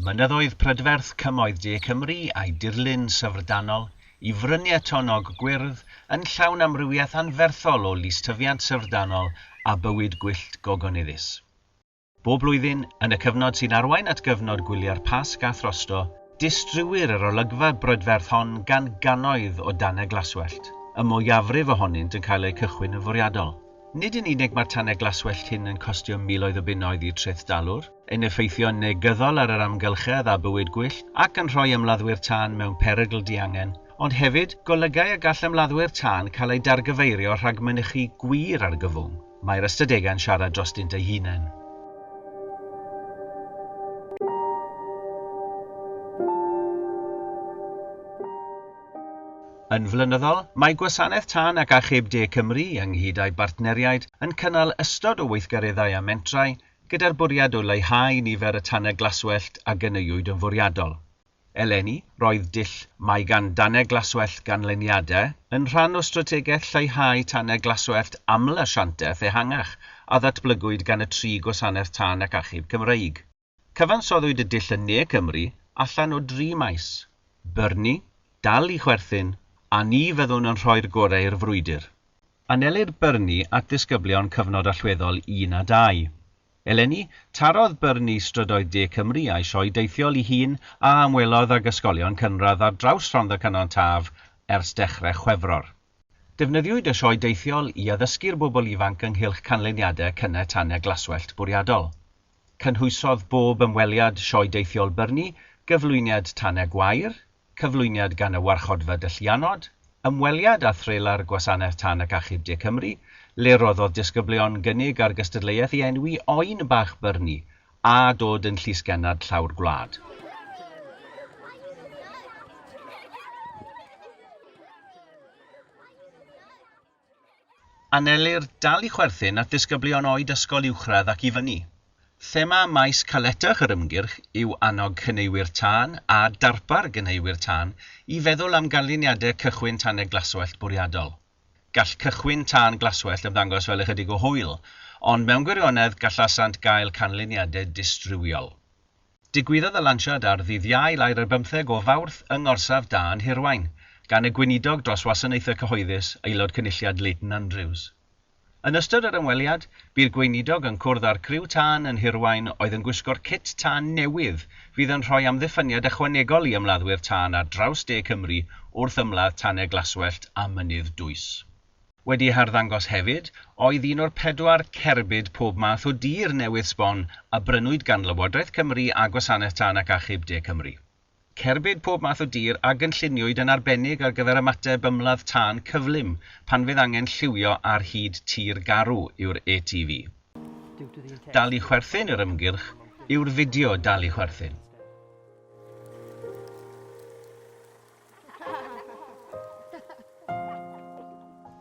Mynyddoedd prydferth cymoedd De Cymru a'i dirlun syfrdanol I fryniau tonog gwyrdd yn llawn amrywiaeth anferthol o lystyfiant syfrdanol a bywyd gwyllt gogonyddus. Bob blwyddyn, yn y cyfnod sy'n arwain at gyfnod gwyliau'r Pasg a throsto, distriwir yr olygfa brydferth hon gan gannoedd o danau glaswellt, y mwyafrif ohonynt yn cael eu cychwyn yn fwriadol. Nid yn unig mae'r tanau glaswellt hyn yn costio miloedd o bunnoedd i'r traethdalwr, yn effeithio negyddol ar yr amgylchedd a bywyd gwyllt ac yn rhoi ymladdwyr tân mewn perygl diangen, ond hefyd golygau y gall ymladdwyr tân cael ei dargyfeirio rhag mynychu gwir ar gyfwng. Mae'r ystadegau'n siarad drostynt eu hunain. Yn flynyddol, mae Gwasanaeth Tân ac Achub De Cymru ynghyd â'i bartneriaid yn cynnal ystod o weithgareddau a mentrau gyda'r bwriad o leihau nifer y tanau glaswellt a gyneuwyd yn fwriadol. Eleni, roedd dull Mae gan danau glaswellt ganlyniadau yn rhan o strategaeth lleihau tanau glaswellt aml-asiantaeth ehangach a ddatblygwyd gan y 3 Gwasanaeth Tân ac Achub Cymreig. Cyfansoddwyd y dull yn Ne Cymru allan o 3 maes: byrni, dal I chwerthin, a ni fyddwn yn rhoi'r gorau i'r frwydr. Anelir byrni at ddisgyblion cyfnod allweddol 1 a 2. Eleni, tarodd byrni strydoedd De Cymru a'i sioe deithiol I hun a ymwelodd ag ysgolion cynradd ar draws Rhondda Cynon Taf ers dechrau Chwefror. Defnyddiwyd y sioe deithiol I addysgu'r bobl ifanc ynghylch canlyniadau cynnau tanau glaswellt bwriadol. Cynhwysodd bob ymweliad sioe deithiol byrni, gyflwyniad tanau gwair, cyflwyniad gan y warchodfa dyllianod, ymweliad a threilar Gwasanaeth Tân ac Achub De Cymru, le roddodd disgyblion gynnig ar gystadleuaeth I enwi oen bach byrni a dod yn llysgennad llawr gwlad. Anelir dal I chwerthin at disgyblion oed ysgol uwchradd ac I fyny. Thema maes caletach yr ymgyrch yw annog cyneuwyr tân a darpar gyneuwyr tân I feddwl am ganlyniadau cychwyn tanau glaswellt bwriadol. Gall cychwyn tân glaswellt ymddangos fel ychydig o hwyl, ond mewn gwirionedd gallasant gael canlyniadau distriwiol. Digwyddodd y lansiad ar ddydd Iau lair y 15 o Fawrth yng Ngorsaf Da yn Hirwaun, gan y gweinidog dros wasanaethau cyhoeddus aelod cynulliad Leighton Andrews. Yn ystod yr ymweliad, bydd gweinidog yn cwrdd â'r criw tân yn Hirwaun oedd yn gwisgo'r kit tân newydd fydd yn rhoi amddiffyniad ychwanegol I ymladdwyr tân ar draws De Cymru wrth ymladd tanau glaswellt a mynydd dwys. Wedi harddangos hefyd, oedd un o'r 4 cerbyd pob math o dir newydd sbon a brynwyd gan Lywodraeth Cymru a Gwasanaeth Tân ac Achub De Cymru. Cerbyd pob math o dir a gynlluniwyd yn arbennig ar gyfer ymateb ymladd tân cyflym pan fydd angen lliwio ar hyd tir garw yw'r ATV. Dal I chwerthin yr ymgyrch yw'r fideo dal I chwerthin.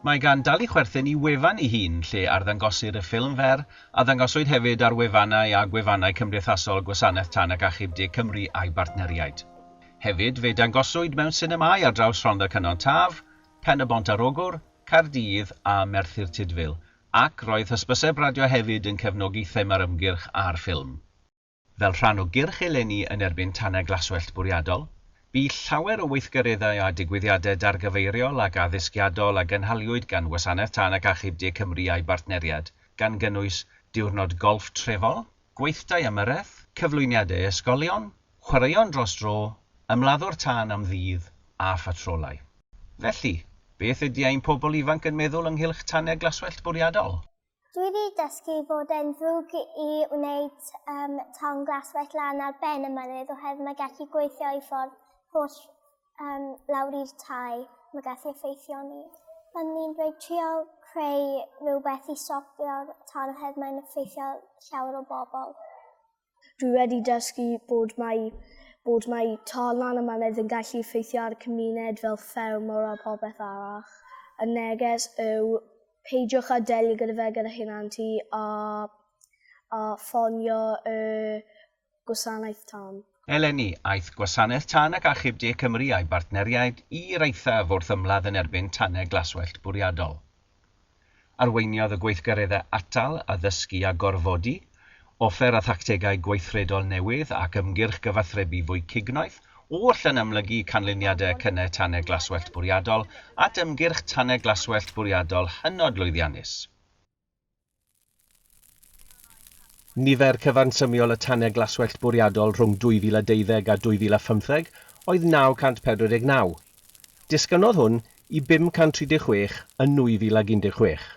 Mae gan dal I chwerthin I wefan I hun lle arddangosir y ffilm fer a ddangoswyd hefyd ar wefannau a gwefannau cymdeithasol Gwasanaeth Tân ac Achub De Cymru a'i bartneriaid. Hefyd fe dangoswyd mewn sinemâu ar draws Rhondda Cynon Taf, Pen y Bont ar Ogwr, Caerdydd a Merthyr Tydfil, ac roedd hysbyseb radio hefyd yn cefnogi thema'r ymgyrch a'r ffilm. Fel rhan o gyrch eleni yn erbyn tanau glaswellt bwriadol, bu llawer o weithgareddau a digwyddiadau dargyfeiriol ac addysgiadol a gynhaliwyd gan Gwasanaeth Tân ac Achub De Cymru a'i bartneriad, gan gynnwys diwrnod golf trefol, gweithdai ymyrraeth, cyflwyniadau ysgolion, chwaraeon dros dro, ymladdwr tân am ddydd a ffatrolau. Felly, beth ydy ein pobl ifanc yn meddwl ynghylch tanau glaswellt bwriadol? Dwi wedi dysgu bod e'n ddrwg I wneud tân glaswellt lan ar ben y mynydd oherwydd mae gallu gweithio I ffordd holl lawr i'r tai, mae gallu effeithio ni. Ond ni'n dweud trio creu rhywbeth I stopio'r tân oherwydd mae'n effeithio llawer o bobl. Dwi wedi dysgu bod mae tân lan y mynydd yn gallu effeithio ar y cymuned fel ffermwr a popeth arall. Y neges yw peidiwch â delio gyda hynanti a ffonio y Gwasanaeth Tân. Eleni, aeth Gwasanaeth Tân ac Achub De Cymru a'i bartneriaid i'r eithaf wrth ymladd yn erbyn tanau glaswellt bwriadol. Arweiniodd y gweithgareddau atal, addysgu a gorfodi, offer a thactegau gweithredol newydd ac ymgyrch gyfathrebu fwy cignoeth, oll yn ymlygu canlyniadau cynnau tanau glaswellt bwriadol at ymgyrch tanau glaswellt bwriadol hynod lwyddiannus. Nifer cyfansymiol y tanau glaswellt bwriadol rhwng 2012 a 2015 oedd 949. Disgynodd hwn i 536 yn 2016.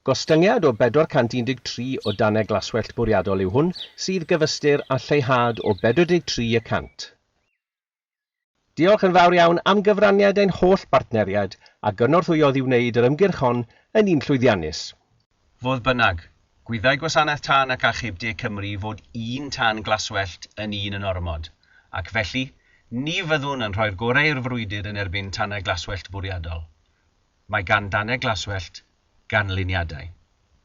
Gostyngiad o 413 o danau glaswellt bwriadol yw hwn, sydd gyfystyr â lleihad o 43%. Diolch yn fawr iawn am gyfraniad ein holl bartneriad a gynorthwyodd i wneud yr ymgyrch hon yn un llwyddiannus. Fodd bynnag, gwyddai Gwasanaeth Tân ac Achub De Cymru fod un tan glaswellt yn un yn ormod, ac felly ni fyddwn yn rhoi'r gorau i'r frwydr yn erbyn tanau glaswellt bwriadol. Mae gan danau glaswellt ganlyniadau.